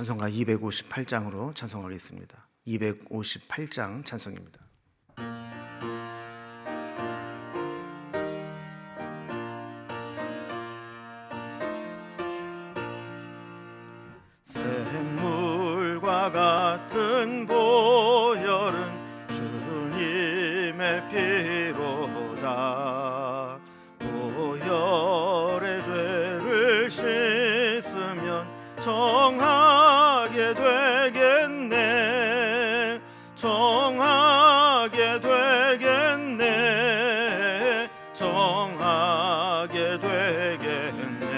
찬송가 258장으로 찬송하겠습니다. 258장 찬송입니다. 샘물과 같은 보혈은 주님의 피로다. 보혈의 죄를 씻으면 정하게 되겠네. 정하게 되겠네. 정하게 되겠네.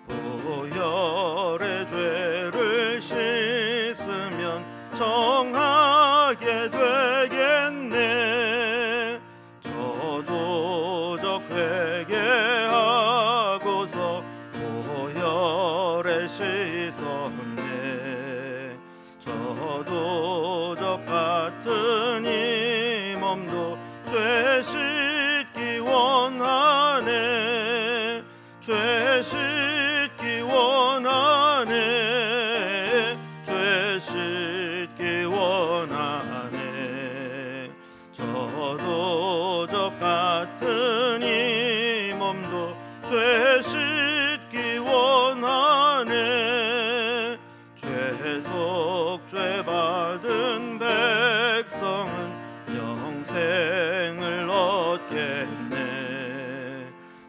보혈의 죄를 씻으면 정하게 되겠네. 저도적 회개하고서 보혈에 씻었네. 저도적 같은 이 몸도 죄 씻기 원하네. 죄 씻기 원하네. 죄 씻기 원하네. 저도적 같은 이 몸도 죄 씻기 원하네. 죄속 죄 받은 백성은 영생을 얻겠네.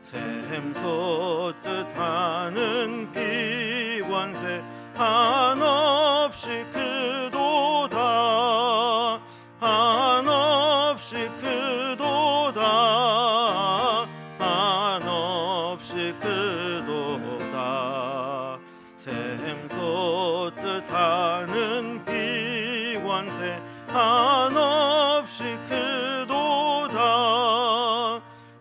샘솟듯 하는 비관세 한없이 크도다. 한없이 크도다. 한없이 크도다. 샘솟듯 하는 비관세 한없이 크도다.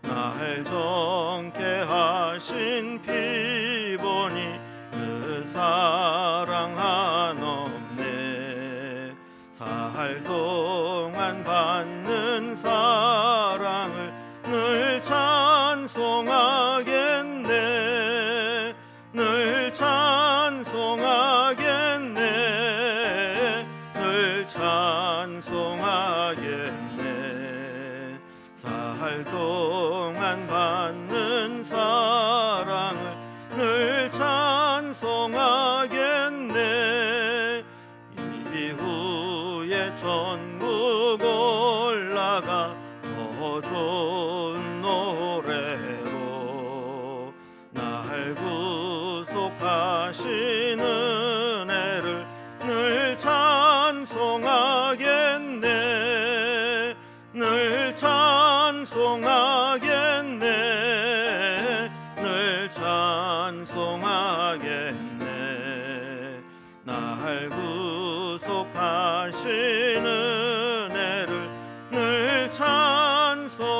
날 정케 하신 피 보니 그 사랑 한없네. 살 동안 받는 사랑을 늘 찬송하겠네. 늘 찬송하겠네. 늘 찬송하겠네. 살 동안 받는 사랑을 늘 찬송하겠네. 이후에 천국 올라가 더 좋은 노래로 날 구속하신 은혜를 늘 찬송하겠네. 늘 찬송하겠네. 늘 찬송하겠네. 날 구속하신 은혜를 늘 찬송하겠네.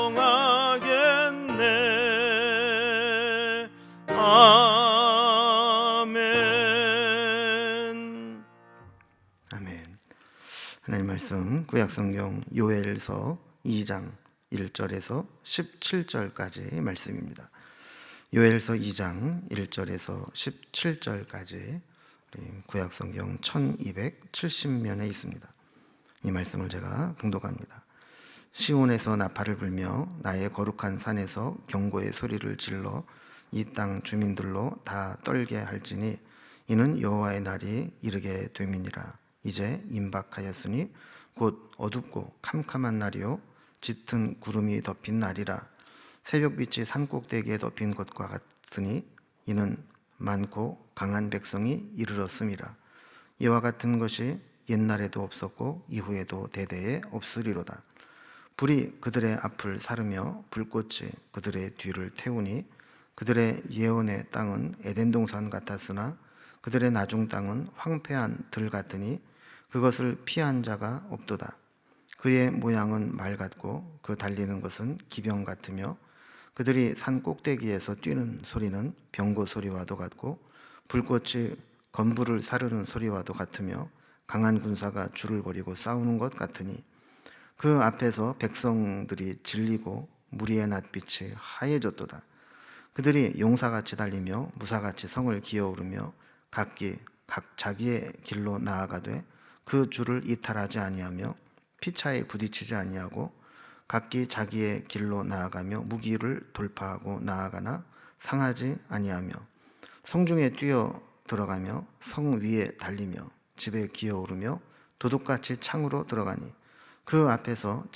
아멘. 아멘. 하나님 말씀 구약성경 요엘서 2장 1절에서 17절까지 말씀입니다. 요엘서 2장 1절에서 17절까지 구약성경 1270면에 있습니다. 이 말씀을 제가 봉독합니다. 시온에서 나팔을 불며 나의 거룩한 산에서 경고의 소리를 질러 이 땅 주민들로 다 떨게 할지니 이는 여호와의 날이 이르게 됨이니라. 이제 임박하였으니 곧 어둡고 캄캄한 날이요 짙은 구름이 덮인 날이라. 새벽빛이 산꼭대기에 덮인 것과 같으니 이는 많고 강한 백성이 이르렀음이라. 이와 같은 것이 옛날에도 없었고 이후에도 대대에 없으리로다. 불이 그들의 앞을 사르며 불꽃이 그들의 뒤를 태우니 그들의 예언의 땅은 에덴 동산 같았으나 그들의 나중 땅은 황폐한 들 같으니 그것을 피한 자가 없도다. 그의 모양은 말 같고 그 달리는 것은 기병 같으며 그들이 산 꼭대기에서 뛰는 소리는 병거 소리와도 같고 불꽃이 건불을 사르는 소리와도 같으며 강한 군사가 줄을 벌이고 싸우는 것 같으니 그 앞에서 백성들이 질리고 무리의 낯빛이 하얘졌도다. 그들이 용사같이 달리며 무사같이 성을 기어오르며 각기 각 자기의 길로 나아가되 그 줄을 이탈하지 아니하며 피차에 부딪히지 아니하고 각기 자기의 길로 나아가며 무기를 돌파하고 나아가나 상하지 아니하며 성중에 뛰어 들어가며 성 위에 달리며 집에 기어오르며 도둑같이 창으로 들어가니 그 앞에서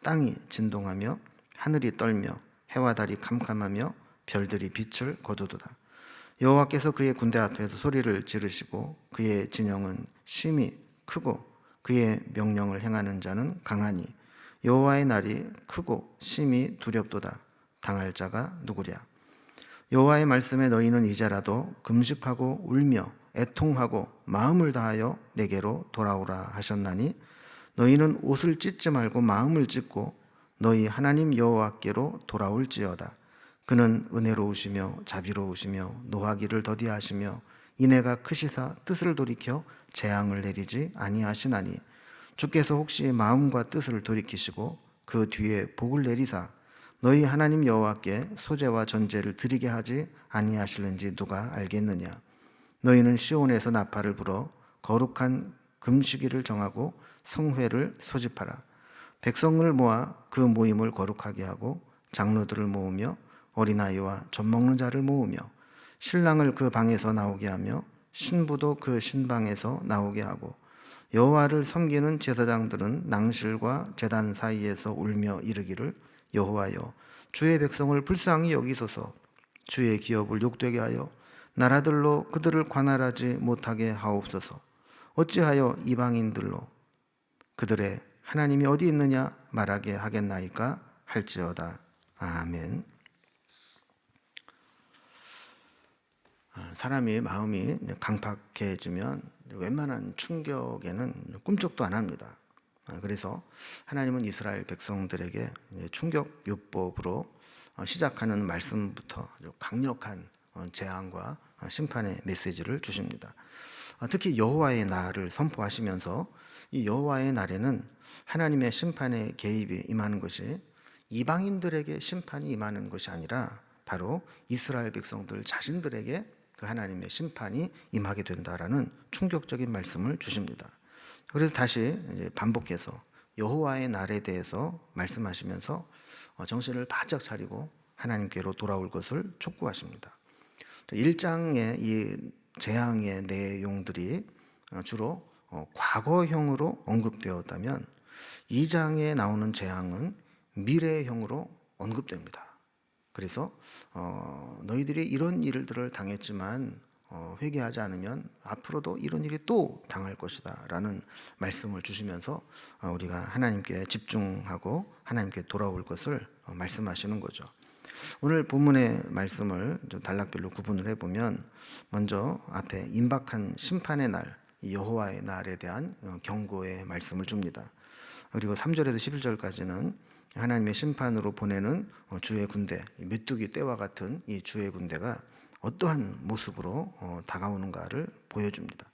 땅이 진동하며 하늘이 떨며 해와 달이 캄캄하며 별들이 빛을 거두도다. 여호와께서 그의 군대 앞에서 소리를 지르시고 그의 진영은 심히 크고 그의 명령을 행하는 자는 강하니 여호와의 날이 크고 심히 두렵도다. 당할 자가 누구랴. 여호와의 말씀에 너희는 이제라도 금식하고 울며 애통하고 마음을 다하여 내게로 돌아오라 하셨나니 너희는 옷을 찢지 말고 마음을 찢고 너희 하나님 여호와께로 돌아올지어다. 그는 은혜로우시며 자비로우시며 노하기를 더디하시며 인애가 크시사 뜻을 돌이켜 재앙을 내리지 아니하시나니 주께서 혹시 마음과 뜻을 돌이키시고 그 뒤에 복을 내리사 너희 하나님 여호와께 소제와 전제를 드리게 하지 아니하실는지 누가 알겠느냐. 너희는 시온에서 나팔을 불어 거룩한 금식일을 정하고 성회를 소집하라. 백성을 모아 그 모임을 거룩하게 하고 장로들을 모으며 어린아이와 젖먹는 자를 모으며 신랑을 그 방에서 나오게 하며 신부도 그 신방에서 나오게 하고 여호와를 섬기는 제사장들은 낭실과 제단 사이에서 울며 이르기를 여호와여 주의 백성을 불쌍히 여기소서. 주의 기업을 욕되게 하여 나라들로 그들을 관할하지 못하게 하옵소서. 어찌하여 이방인들로 그들의 하나님이 어디 있느냐 말하게 하겠나이까 할지어다. 아멘. 사람이 마음이 강팍해지면 웬만한 충격에는 꿈쩍도 안 합니다. 그래서 하나님은 이스라엘 백성들에게 충격요법으로 시작하는 말씀부터 아주 강력한 재앙과 심판의 메시지를 주십니다. 특히 여호와의 날을 선포하시면서 이 여호와의 날에는 하나님의 심판의 개입이 임하는 것이 이방인들에게 심판이 임하는 것이 아니라 바로 이스라엘 백성들 자신들에게 그 하나님의 심판이 임하게 된다라는 충격적인 말씀을 주십니다. 그래서 다시 반복해서 여호와의 날에 대해서 말씀하시면서 정신을 바짝 차리고 하나님께로 돌아올 것을 촉구하십니다. 1장의 이 재앙의 내용들이 주로 과거형으로 언급되었다면 2장에 나오는 재앙은 미래형으로 언급됩니다. 그래서 너희들이 이런 일들을 당했지만 회개하지 않으면 앞으로도 이런 일이 또 당할 것이다 라는 말씀을 주시면서 우리가 하나님께 집중하고 하나님께 돌아올 것을 말씀하시는 거죠. 오늘 본문의 말씀을 좀 단락별로 구분을 해보면 먼저 앞에 임박한 심판의 날, 여호와의 날에 대한 경고의 말씀을 줍니다. 그리고 3절에서 11절까지는 하나님의 심판으로 보내는 주의 군대, 메뚜기 떼와 같은 이 주의 군대가 어떠한 모습으로 다가오는가를 보여줍니다.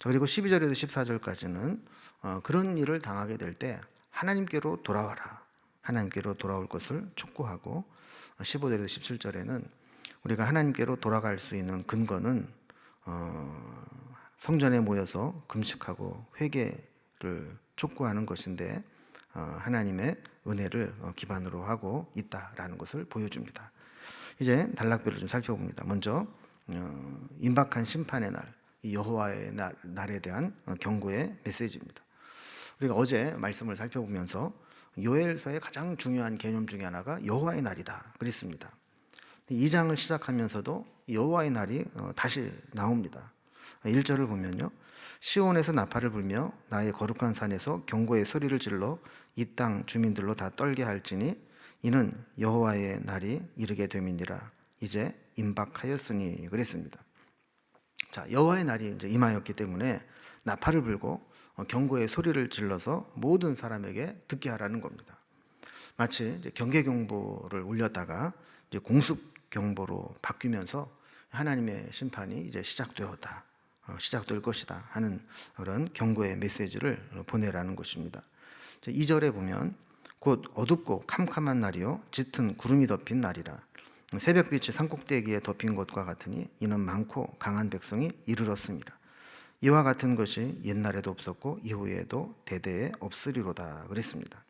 그리고 12절에서 14절까지는 그런 일을 당하게 될 때 하나님께로 돌아와라, 하나님께로 돌아올 것을 촉구하고 15절에서 17절에는 우리가 하나님께로 돌아갈 수 있는 근거는 성전에 모여서 금식하고 회개를 촉구하는 것인데 하나님의 은혜를 기반으로 하고 있다라는 것을 보여줍니다. 이제 단락별로 좀 살펴봅니다. 먼저 임박한 심판의 날, 이 여호와의 날에 대한 경고의 메시지입니다. 우리가 어제 말씀을 살펴보면서 요엘서의 가장 중요한 개념 중에 하나가 여호와의 날이다 그랬습니다. 2장을 시작하면서도 여호와의 날이 다시 나옵니다. 1절을 보면요, 시온에서 나팔을 불며 나의 거룩한 산에서 경고의 소리를 질러 이 땅 주민들로 다 떨게 할지니 이는 여호와의 날이 이르게 됨이니라. 이제 임박하였으니 그랬습니다. 자, 여호와의 날이 이제 임하였기 때문에 나팔을 불고 경고의 소리를 질러서 모든 사람에게 듣게 하라는 겁니다. 마치 이제 경계 경보를 울렸다가 이제 공습 경보로 바뀌면서 하나님의 심판이 이제 시작되었다, 시작될 것이다 하는 그런 경고의 메시지를 보내라는 것입니다. 2절에 보면 곧 어둡고 캄캄한 날이요 짙은 구름이 덮인 날이라. 새벽빛이 산꼭대기에 덮인 것과 같으니 이는 많고 강한 백성이 이르렀습니다. 이와 같은 것이 옛날에도 없었고 이후에도 대대에 없으리로다 그랬습니다.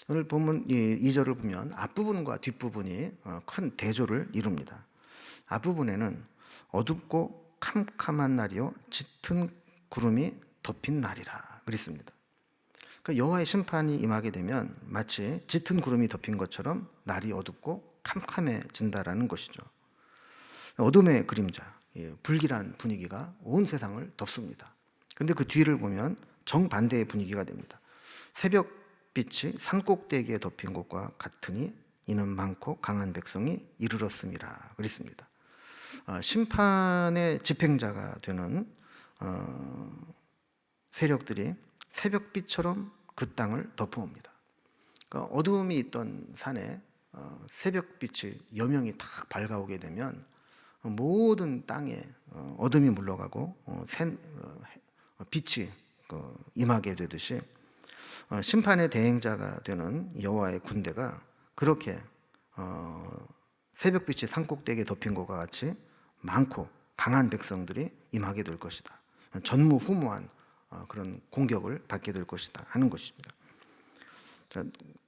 오늘 본문 2절을 보면 앞부분과 뒷부분이 큰 대조를 이룹니다. 앞부분에는 어둡고 캄캄한 날이요 짙은 구름이 덮인 날이라 그랬습니다. 그러니까 여호와의 심판이 임하게 되면 마치 짙은 구름이 덮인 것처럼 날이 어둡고 캄캄해진다라는 것이죠. 어둠의 그림자, 불길한 분위기가 온 세상을 덮습니다. 그런데 그 뒤를 보면 정반대의 분위기가 됩니다. 새벽빛이 산꼭대기에 덮인 것과 같으니 이는 많고 강한 백성이 이르렀음이라 그랬습니다. 심판의 집행자가 되는 세력들이 새벽빛처럼 그 땅을 덮어옵니다. 그러니까 어두움이 있던 산에 새벽빛이 여명이 딱 밝아오게 되면 모든 땅에 어둠이 물러가고 빛이 임하게 되듯이 심판의 대행자가 되는 여호와의 군대가 그렇게 새벽빛이 산꼭대기에 덮인 것과 같이 많고 강한 백성들이 임하게 될 것이다. 전무후무한 그런 공격을 받게 될 것이다 하는 것입니다. 자,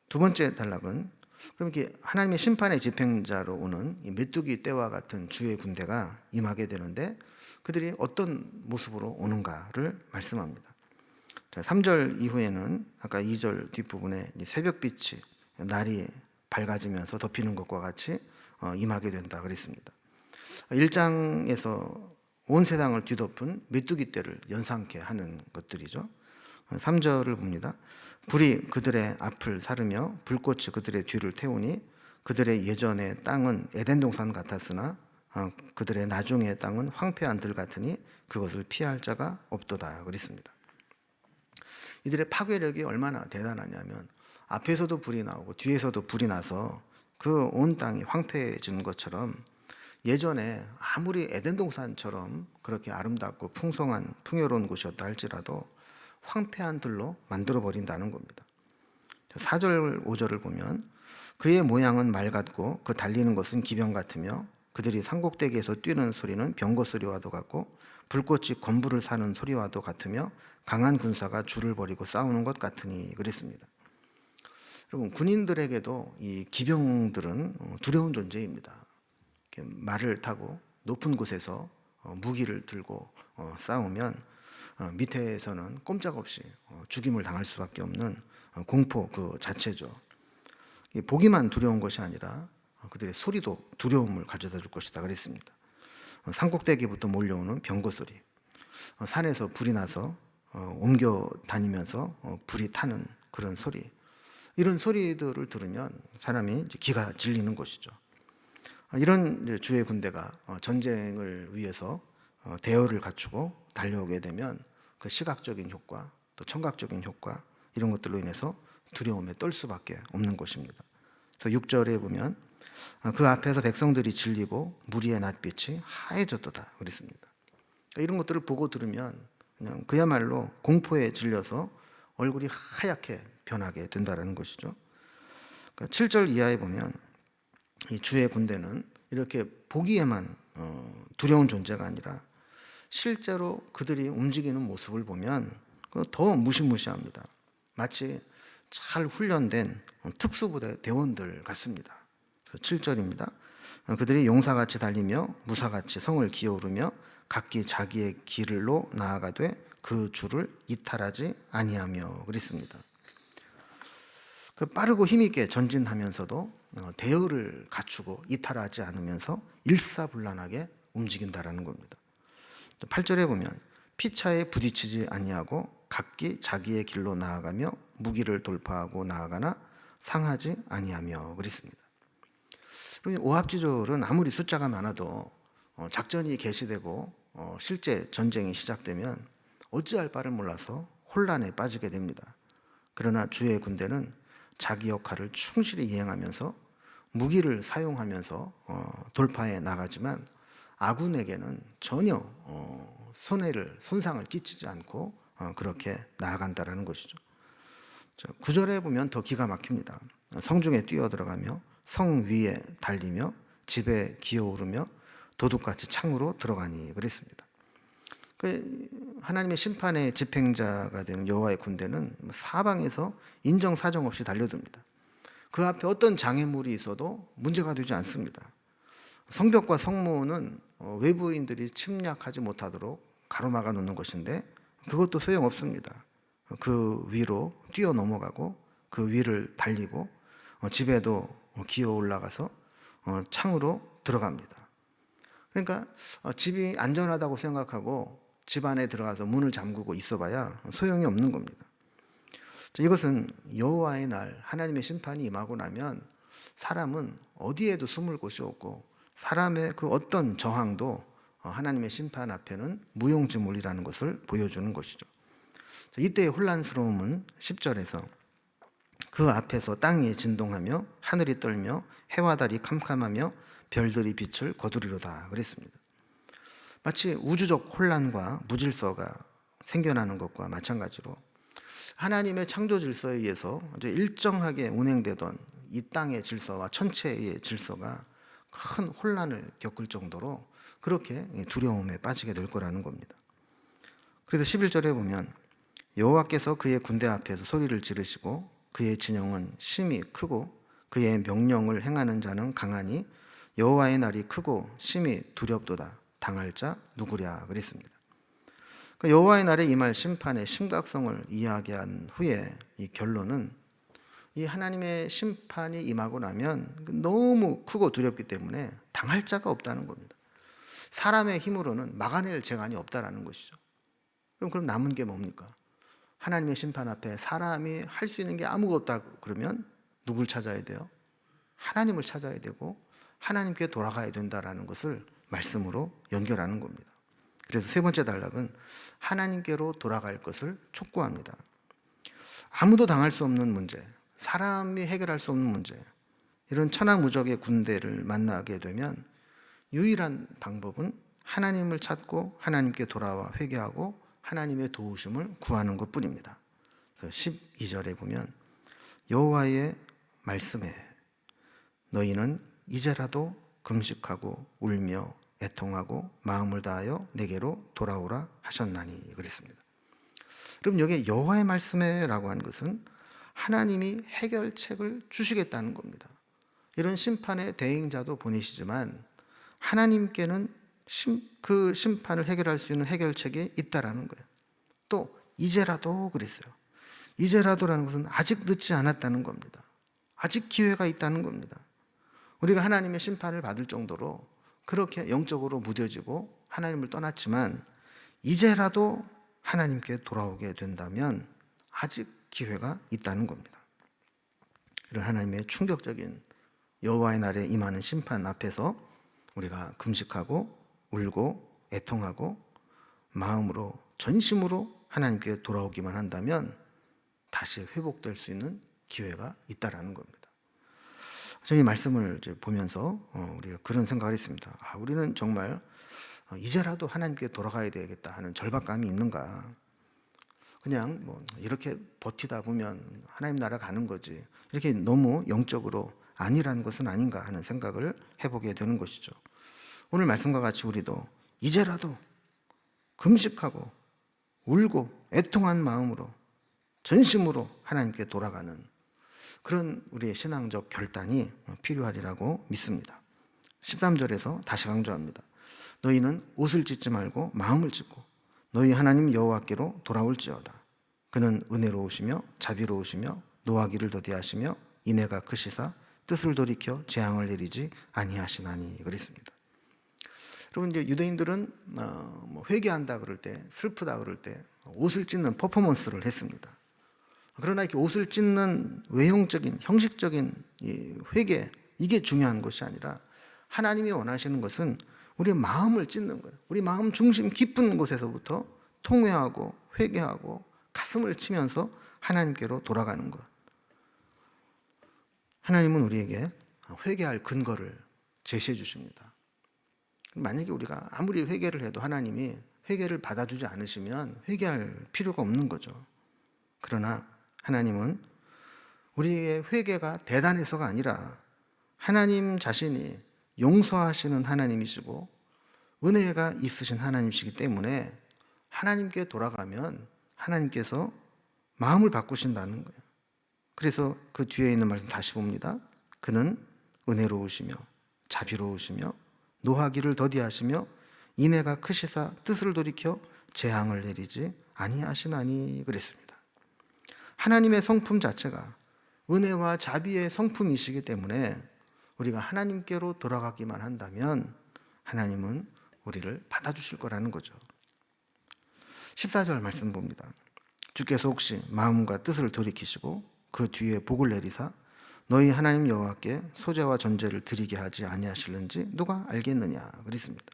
두 번째 단락은 그럼 이렇게 하나님의 심판의 집행자로 오는 이 메뚜기 떼와 같은 주의 군대가 임하게 되는데 그들이 어떤 모습으로 오는가를 말씀합니다. 자, 3절 이후에는 아까 2절 뒷부분에 새벽빛이 날이 밝아지면서 덮이는 것과 같이 임하게 된다 그랬습니다. 1장에서 온 세상을 뒤덮은 메뚜기 떼를 연상케 하는 것들이죠. 3절을 봅니다. 불이 그들의 앞을 사르며 불꽃이 그들의 뒤를 태우니 그들의 예전의 땅은 에덴 동산 같았으나 그들의 나중의 땅은 황폐한 들 같으니 그것을 피할 자가 없도다 그랬습니다. 이들의 파괴력이 얼마나 대단하냐면 앞에서도 불이 나오고 뒤에서도 불이 나서 그 온 땅이 황폐해진 것처럼 예전에 아무리 에덴 동산처럼 그렇게 아름답고 풍성한 풍요로운 곳이었다 할지라도 황폐한 들로 만들어 버린다는 겁니다. 4절 5절을 보면 그의 모양은 말 같고 그 달리는 것은 기병 같으며 그들이 산꼭대기에서 뛰는 소리는 병거 소리와도 같고 불꽃이 건불을 사는 소리와도 같으며 강한 군사가 줄을 벌이고 싸우는 것 같으니 그랬습니다. 여러분 군인들에게도 이 기병들은 두려운 존재입니다. 말을 타고 높은 곳에서 무기를 들고 싸우면 밑에서는 꼼짝없이 죽임을 당할 수밖에 없는 공포 그 자체죠. 보기만 두려운 것이 아니라 그들의 소리도 두려움을 가져다 줄 것이다 그랬습니다. 산꼭대기부터 몰려오는 병거 소리, 산에서 불이 나서 옮겨 다니면서 불이 타는 그런 소리, 이런 소리들을 들으면 사람이 기가 질리는 것이죠. 이런 주의 군대가 전쟁을 위해서 대열을 갖추고 달려오게 되면 그 시각적인 효과 또 청각적인 효과 이런 것들로 인해서 두려움에 떨 수밖에 없는 것입니다. 그래서 6절에 보면 그 앞에서 백성들이 질리고 무리의 낯빛이 하얘졌도다 그랬습니다. 그러니까 이런 것들을 보고 들으면 그냥 그야말로 공포에 질려서 얼굴이 하얗게 변하게 된다는 것이죠. 그러니까 7절 이하에 보면 이 주의 군대는 이렇게 보기에만 두려운 존재가 아니라 실제로 그들이 움직이는 모습을 보면 더 무시무시합니다. 마치 잘 훈련된 특수부대 대원들 같습니다. 7절입니다. 그들이 용사같이 달리며 무사같이 성을 기어오르며 각기 자기의 길로 나아가되 그 줄을 이탈하지 아니하며 그랬습니다. 빠르고 힘있게 전진하면서도 대열을 갖추고 이탈하지 않으면서 일사불란하게 움직인다라는 겁니다. 8절에 보면 피차에 부딪히지 아니하고 각기 자기의 길로 나아가며 무기를 돌파하고 나아가나 상하지 아니하며 그랬습니다. 오합지졸은 아무리 숫자가 많아도 작전이 개시되고 실제 전쟁이 시작되면 어찌할 바를 몰라서 혼란에 빠지게 됩니다. 그러나 주의 군대는 자기 역할을 충실히 이행하면서 무기를 사용하면서 돌파해 나가지만 아군에게는 전혀 손상을 끼치지 않고 그렇게 나아간다라는 것이죠. 9절에 보면 더 기가 막힙니다. 성중에 뛰어들어가며 성 위에 달리며 집에 기어오르며 도둑같이 창으로 들어가니 그랬습니다. 하나님의 심판의 집행자가 되는 여호와의 군대는 사방에서 인정사정 없이 달려듭니다. 그 앞에 어떤 장애물이 있어도 문제가 되지 않습니다. 성벽과 성문은 외부인들이 침략하지 못하도록 가로막아 놓는 것인데 그것도 소용없습니다. 그 위로 뛰어 넘어가고 그 위를 달리고 집에도 기어 올라가서 창으로 들어갑니다. 그러니까 집이 안전하다고 생각하고 집 안에 들어가서 문을 잠그고 있어봐야 소용이 없는 겁니다. 이것은 여호와의 날 하나님의 심판이 임하고 나면 사람은 어디에도 숨을 곳이 없고 사람의 그 어떤 저항도 하나님의 심판 앞에는 무용지물이라는 것을 보여주는 것이죠. 이때의 혼란스러움은 10절에서 그 앞에서 땅이 진동하며 하늘이 떨며 해와 달이 캄캄하며 별들이 빛을 거두리로다 그랬습니다. 마치 우주적 혼란과 무질서가 생겨나는 것과 마찬가지로 하나님의 창조 질서에 의해서 일정하게 운행되던 이 땅의 질서와 천체의 질서가 큰 혼란을 겪을 정도로 그렇게 두려움에 빠지게 될 거라는 겁니다. 그래서 11절에 보면 여호와께서 그의 군대 앞에서 소리를 지르시고 그의 진영은 심히 크고 그의 명령을 행하는 자는 강하니 여호와의 날이 크고 심히 두렵도다. 당할 자 누구랴 그랬습니다. 여호와의 날에 임할 심판의 심각성을 이야기한 후에 이 결론은 이 하나님의 심판이 임하고 나면 너무 크고 두렵기 때문에 당할 자가 없다는 겁니다. 사람의 힘으로는 막아낼 재간이 없다라는 것이죠. 그럼 남은 게 뭡니까? 하나님의 심판 앞에 사람이 할 수 있는 게 아무것도 없다 그러면 누굴 찾아야 돼요? 하나님을 찾아야 되고 하나님께 돌아가야 된다라는 것을 말씀으로 연결하는 겁니다. 그래서 세 번째 단락은 하나님께로 돌아갈 것을 촉구합니다. 아무도 당할 수 없는 문제, 사람이 해결할 수 없는 문제, 이런 천하무적의 군대를 만나게 되면 유일한 방법은 하나님을 찾고 하나님께 돌아와 회개하고 하나님의 도우심을 구하는 것뿐입니다. 12절에 보면 여호와의 말씀에 너희는 이제라도 금식하고 울며 애통하고 마음을 다하여 내게로 돌아오라 하셨나니 그랬습니다. 그럼 여기 여호와의 말씀에라고 하는 것은 하나님이 해결책을 주시겠다는 겁니다. 이런 심판의 대행자도 보내시지만 하나님께는 그 심판을 해결할 수 있는 해결책이 있다라는 거예요. 또 이제라도 그랬어요. 이제라도라는 것은 아직 늦지 않았다는 겁니다. 아직 기회가 있다는 겁니다. 우리가 하나님의 심판을 받을 정도로 그렇게 영적으로 무뎌지고 하나님을 떠났지만 이제라도 하나님께 돌아오게 된다면 아직 기회가 있다는 겁니다. 이런 하나님의 충격적인 여호와의 날에 임하는 심판 앞에서 우리가 금식하고 울고 애통하고 마음으로 전심으로 하나님께 돌아오기만 한다면 다시 회복될 수 있는 기회가 있다라는 겁니다. 저는 이 말씀을 보면서 우리가 그런 생각을 했습니다. 우리는 정말 이제라도 하나님께 돌아가야 되겠다 하는 절박감이 있는가? 그냥 이렇게 버티다 보면 하나님 나라 가는 거지. 이렇게 너무 영적으로 아니라는 것은 아닌가 하는 생각을 해보게 되는 것이죠. 오늘 말씀과 같이 우리도 이제라도 금식하고 울고 애통한 마음으로 전심으로 하나님께 돌아가는 그런 우리의 신앙적 결단이 필요하리라고 믿습니다. 13절에서 다시 강조합니다. 너희는 옷을 찢지 말고 마음을 찢고 너희 하나님 여호와께로 돌아올지어다. 그는 은혜로우시며 자비로우시며 노하기를 더디하시며 인애가 크시사 뜻을 돌이켜 재앙을 내리지 아니하시나니 그랬습니다. 여러분 이제 유대인들은 회개한다 그럴 때 슬프다 그럴 때 옷을 찢는 퍼포먼스를 했습니다. 그러나 이렇게 옷을 찢는 외형적인 형식적인 이 회개 이게 중요한 것이 아니라 하나님이 원하시는 것은 우리의 마음을 찢는 거예요. 우리 마음 중심 깊은 곳에서부터 통회하고 회개하고 가슴을 치면서 하나님께로 돌아가는 것. 하나님은 우리에게 회개할 근거를 제시해 주십니다. 만약에 우리가 아무리 회개를 해도 하나님이 회개를 받아주지 않으시면 회개할 필요가 없는 거죠. 그러나 하나님은 우리의 회개가 대단해서가 아니라 하나님 자신이 용서하시는 하나님이시고 은혜가 있으신 하나님이시기 때문에 하나님께 돌아가면 하나님께서 마음을 바꾸신다는 거예요. 그래서 그 뒤에 있는 말씀 다시 봅니다. 그는 은혜로우시며 자비로우시며 노하기를 더디하시며 인애가 크시사 뜻을 돌이켜 재앙을 내리지 아니하시나니 그랬습니다. 하나님의 성품 자체가 은혜와 자비의 성품이시기 때문에 우리가 하나님께로 돌아가기만 한다면 하나님은 우리를 받아주실 거라는 거죠. 14절 말씀 봅니다. 주께서 혹시 마음과 뜻을 돌이키시고 그 뒤에 복을 내리사 너희 하나님 여호와께 소제와 전제를 드리게 하지 아니하실는지 누가 알겠느냐 그랬습니다.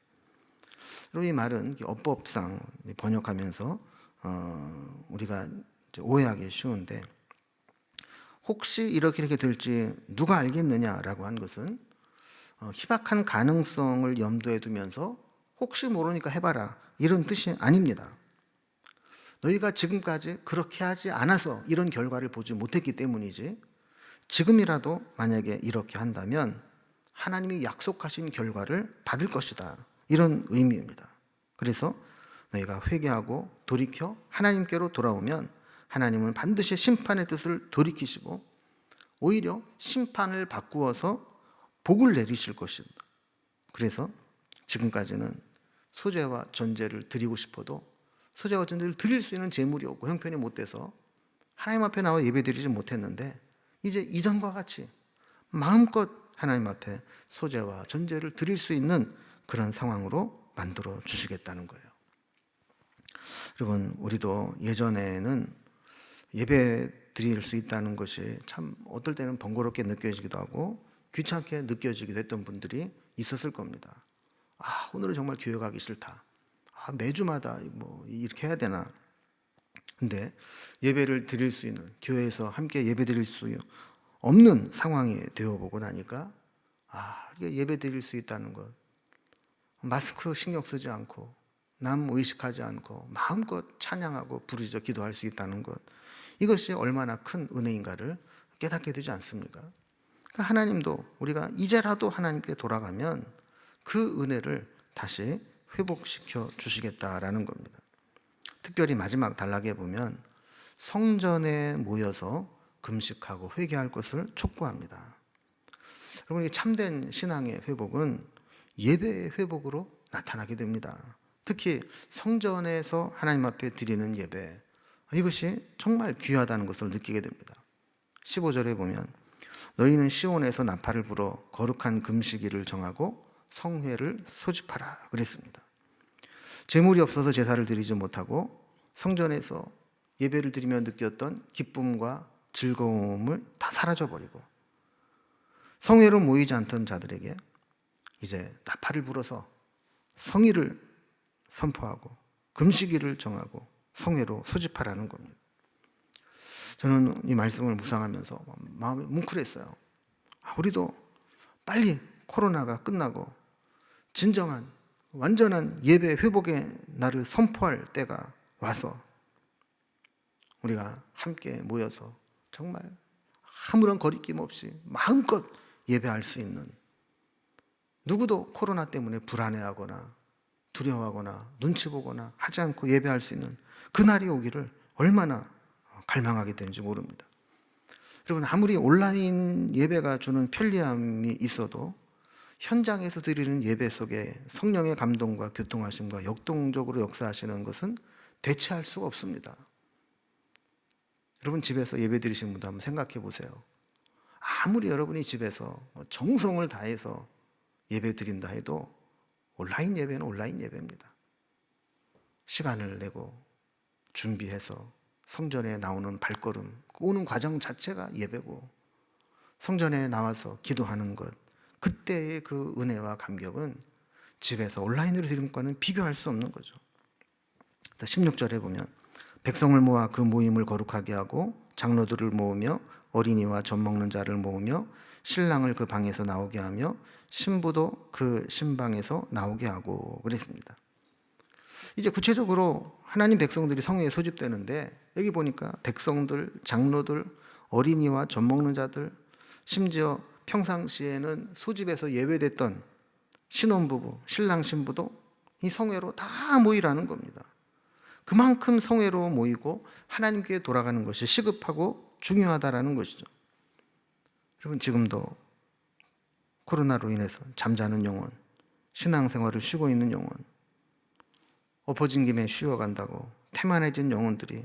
그리고 이 말은 어법상 번역하면서 우리가 오해하기 쉬운데, 혹시 이렇게 될지 누가 알겠느냐라고 한 것은 희박한 가능성을 염두에 두면서 혹시 모르니까 해봐라 이런 뜻이 아닙니다. 너희가 지금까지 그렇게 하지 않아서 이런 결과를 보지 못했기 때문이지, 지금이라도 만약에 이렇게 한다면 하나님이 약속하신 결과를 받을 것이다, 이런 의미입니다. 그래서 너희가 회개하고 돌이켜 하나님께로 돌아오면 하나님은 반드시 심판의 뜻을 돌이키시고 오히려 심판을 바꾸어서 복을 내리실 것입니다. 그래서 지금까지는 소제와 전제를 드리고 싶어도 소제와 전제를 드릴 수 있는 재물이 없고 형편이 못 돼서 하나님 앞에 나와 예배드리지 못했는데, 이제 이전과 같이 마음껏 하나님 앞에 소제와 전제를 드릴 수 있는 그런 상황으로 만들어 주시겠다는 거예요. 여러분, 우리도 예전에는 예배 드릴 수 있다는 것이 참 어떨 때는 번거롭게 느껴지기도 하고 귀찮게 느껴지기도 했던 분들이 있었을 겁니다. 오늘은 정말 교회 가기 싫다. 매주마다 뭐 이렇게 해야 되나. 근데 예배를 드릴 수 있는, 교회에서 함께 예배 드릴 수 없는 상황이 되어보고 나니까 이게 예배 드릴 수 있다는 것, 마스크 신경 쓰지 않고 남 의식하지 않고 마음껏 찬양하고 부르짖어 기도할 수 있다는 것, 이것이 얼마나 큰 은혜인가를 깨닫게 되지 않습니까? 그러니까 하나님도 우리가 이제라도 하나님께 돌아가면 그 은혜를 다시 회복시켜 주시겠다라는 겁니다. 특별히 마지막 단락에 보면 성전에 모여서 금식하고 회개할 것을 촉구합니다. 여러분, 이 참된 신앙의 회복은 예배의 회복으로 나타나게 됩니다. 특히 성전에서 하나님 앞에 드리는 예배, 이것이 정말 귀하다는 것을 느끼게 됩니다. 15절에 보면 너희는 시온에서 나팔을 불어 거룩한 금식일을 정하고 성회를 소집하라 그랬습니다. 재물이 없어서 제사를 드리지 못하고 성전에서 예배를 드리며 느꼈던 기쁨과 즐거움을 다 사라져버리고 성회로 모이지 않던 자들에게 이제 나팔을 불어서 성의를 선포하고 금식일을 정하고 성회로 소집하라는 겁니다. 저는 이 말씀을 묵상하면서 마음이 뭉클했어요. 우리도 빨리 코로나가 끝나고 진정한 완전한 예배 회복의 날을 선포할 때가 와서 우리가 함께 모여서 정말 아무런 거리낌 없이 마음껏 예배할 수 있는, 누구도 코로나 때문에 불안해하거나 두려워하거나 눈치 보거나 하지 않고 예배할 수 있는 그날이 오기를 얼마나 갈망하게 되는지 모릅니다. 여러분, 아무리 온라인 예배가 주는 편리함이 있어도 현장에서 드리는 예배 속에 성령의 감동과 교통하심과 역동적으로 역사하시는 것은 대체할 수가 없습니다. 여러분, 집에서 예배 드리시는 분도 한번 생각해 보세요. 아무리 여러분이 집에서 정성을 다해서 예배 드린다 해도 온라인 예배는 온라인 예배입니다. 시간을 내고 준비해서 성전에 나오는 발걸음, 오는 과정 자체가 예배고, 성전에 나와서 기도하는 것, 그때의 그 은혜와 감격은 집에서 온라인으로 드리는 것과는 비교할 수 없는 거죠. 16절에 보면 백성을 모아 그 모임을 거룩하게 하고 장로들을 모으며 어린이와 젖 먹는 자를 모으며 신랑을 그 방에서 나오게 하며 신부도 그 신방에서 나오게 하고 그랬습니다. 이제 구체적으로 하나님 백성들이 성회에 소집되는데, 여기 보니까 백성들, 장로들, 어린이와 젖 먹는 자들, 심지어 평상시에는 소집에서 예외됐던 신혼부부, 신랑 신부도 이 성회로 다 모이라는 겁니다. 그만큼 성회로 모이고 하나님께 돌아가는 것이 시급하고 중요하다라는 것이죠. 여러분, 지금도 코로나로 인해서 잠자는 영혼, 신앙생활을 쉬고 있는 영혼, 엎어진 김에 쉬어간다고 태만해진 영혼들이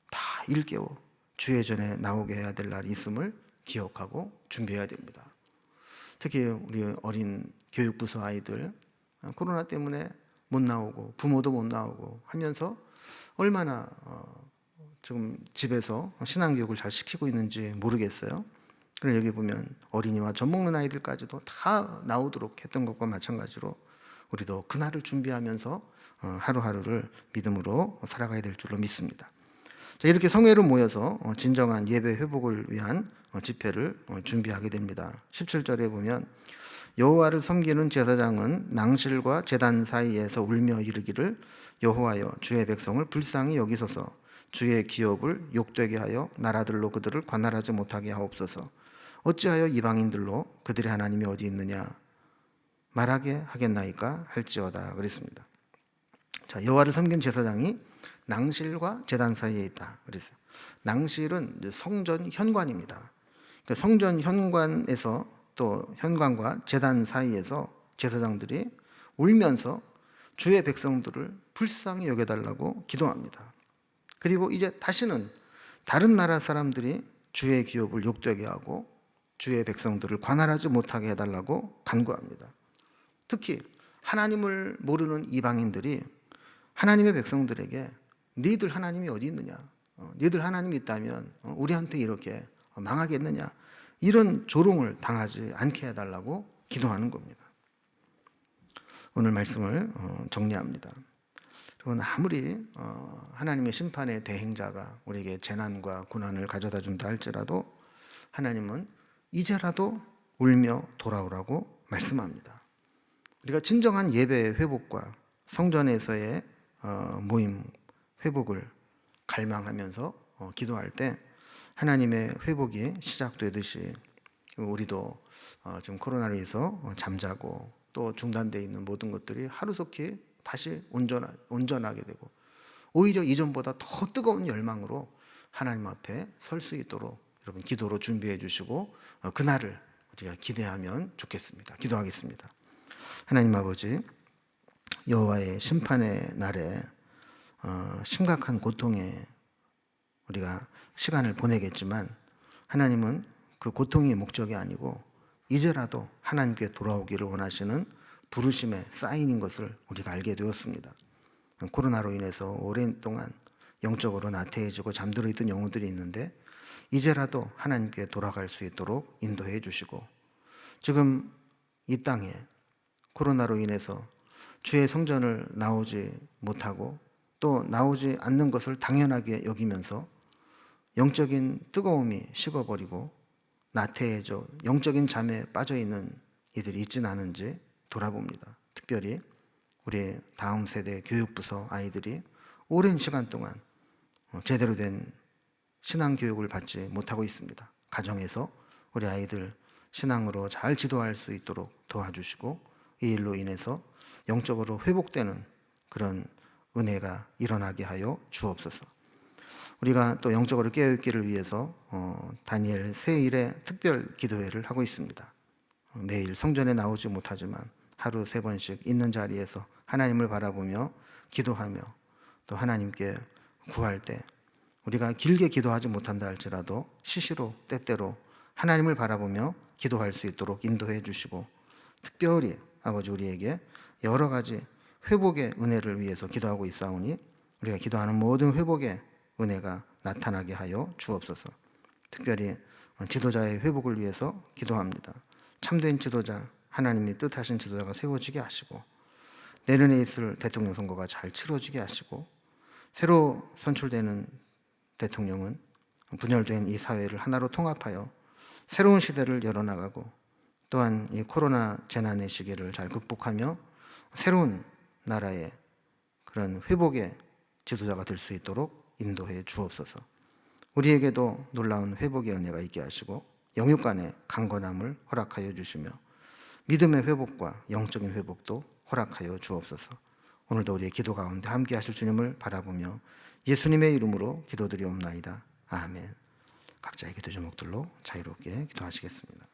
다 일깨워 주의 전에 나오게 해야 될 날이 있음을 기억하고 준비해야 됩니다. 특히 우리 어린 교육부서 아이들, 코로나 때문에 못 나오고 부모도 못 나오고 하면서 얼마나 지금 집에서 신앙교육을 잘 시키고 있는지 모르겠어요. 그래서 여기 보면 어린이와 젖 먹는 아이들까지도 다 나오도록 했던 것과 마찬가지로 우리도 그날을 준비하면서 하루하루를 믿음으로 살아가야 될 줄로 믿습니다. 자, 이렇게 성회로 모여서 진정한 예배 회복을 위한 집회를 준비하게 됩니다. 17절에 보면 여호와를 섬기는 제사장은 낭실과 제단 사이에서 울며 이르기를 여호와여 주의 백성을 불쌍히 여기소서 주의 기업을 욕되게 하여 나라들로 그들을 관할하지 못하게 하옵소서 어찌하여 이방인들로 그들의 하나님이 어디 있느냐 말하게 하겠나이까 할지어다 그랬습니다. 자, 여호와를 섬긴 제사장이 낭실과 제단 사이에 있다 그랬어요. 낭실은 성전 현관입니다. 그러니까 성전 현관에서 또 현관과 제단 사이에서 제사장들이 울면서 주의 백성들을 불쌍히 여겨달라고 기도합니다. 그리고 이제 다시는 다른 나라 사람들이 주의 기업을 욕되게 하고 주의 백성들을 관할하지 못하게 해달라고 간구합니다. 특히 하나님을 모르는 이방인들이 하나님의 백성들에게 너희들 하나님이 어디 있느냐, 너희들 하나님이 있다면 우리한테 이렇게 망하겠느냐, 이런 조롱을 당하지 않게 해달라고 기도하는 겁니다. 오늘 말씀을 정리합니다. 여러분, 아무리 하나님의 심판의 대행자가 우리에게 재난과 고난을 가져다 준다 할지라도 하나님은 이제라도 울며 돌아오라고 말씀합니다. 우리가 진정한 예배의 회복과 성전에서의 모임 회복을 갈망하면서 기도할 때 하나님의 회복이 시작되듯이 우리도 지금 코로나로 인해서 잠자고 또 중단되어 있는 모든 것들이 하루속히 다시 온전하게 되고 오히려 이전보다 더 뜨거운 열망으로 하나님 앞에 설 수 있도록 여러분 기도로 준비해 주시고 그날을 우리가 기대하면 좋겠습니다. 기도하겠습니다. 하나님 아버지, 여호와의 심판의 날에 심각한 고통에 우리가 시간을 보내겠지만 하나님은 그 고통이 목적이 아니고 이제라도 하나님께 돌아오기를 원하시는 부르심의 사인인 것을 우리가 알게 되었습니다. 코로나로 인해서 오랜 동안 영적으로 나태해지고 잠들어 있던 영혼들이 있는데 이제라도 하나님께 돌아갈 수 있도록 인도해 주시고 지금 이 땅에 코로나로 인해서 주의 성전을 나오지 못하고 또 나오지 않는 것을 당연하게 여기면서 영적인 뜨거움이 식어버리고 나태해져 영적인 잠에 빠져있는 이들이 있지는 않은지 돌아봅니다. 특별히 우리 다음 세대 교육부서 아이들이 오랜 시간 동안 제대로 된 신앙교육을 받지 못하고 있습니다. 가정에서 우리 아이들 신앙으로 잘 지도할 수 있도록 도와주시고 이 일로 인해서 영적으로 회복되는 그런 은혜가 일어나게 하여 주옵소서. 우리가 또 영적으로 깨어있기를 위해서 다니엘 세일의 특별 기도회를 하고 있습니다. 매일 성전에 나오지 못하지만 하루 3번씩 있는 자리에서 하나님을 바라보며 기도하며 또 하나님께 구할 때 우리가 길게 기도하지 못한다 할지라도 시시로 때때로 하나님을 바라보며 기도할 수 있도록 인도해 주시고 특별히 아버지 우리에게 여러 가지 회복의 은혜를 위해서 기도하고 있사오니 우리가 기도하는 모든 회복의 은혜가 나타나게 하여 주옵소서. 특별히 지도자의 회복을 위해서 기도합니다. 참된 지도자, 하나님이 뜻하신 지도자가 세워지게 하시고 내년에 있을 대통령 선거가 잘 치러지게 하시고 새로 선출되는 대통령은 분열된 이 사회를 하나로 통합하여 새로운 시대를 열어나가고 또한 이 코로나 재난의 시기를 잘 극복하며 새로운 나라의 그런 회복의 지도자가 될 수 있도록 인도해 주옵소서. 우리에게도 놀라운 회복의 은혜가 있게 하시고 영육 간의 강건함을 허락하여 주시며 믿음의 회복과 영적인 회복도 허락하여 주옵소서. 오늘도 우리의 기도 가운데 함께 하실 주님을 바라보며 예수님의 이름으로 기도드리옵나이다. 아멘. 각자의 기도 제목들로 자유롭게 기도하시겠습니다.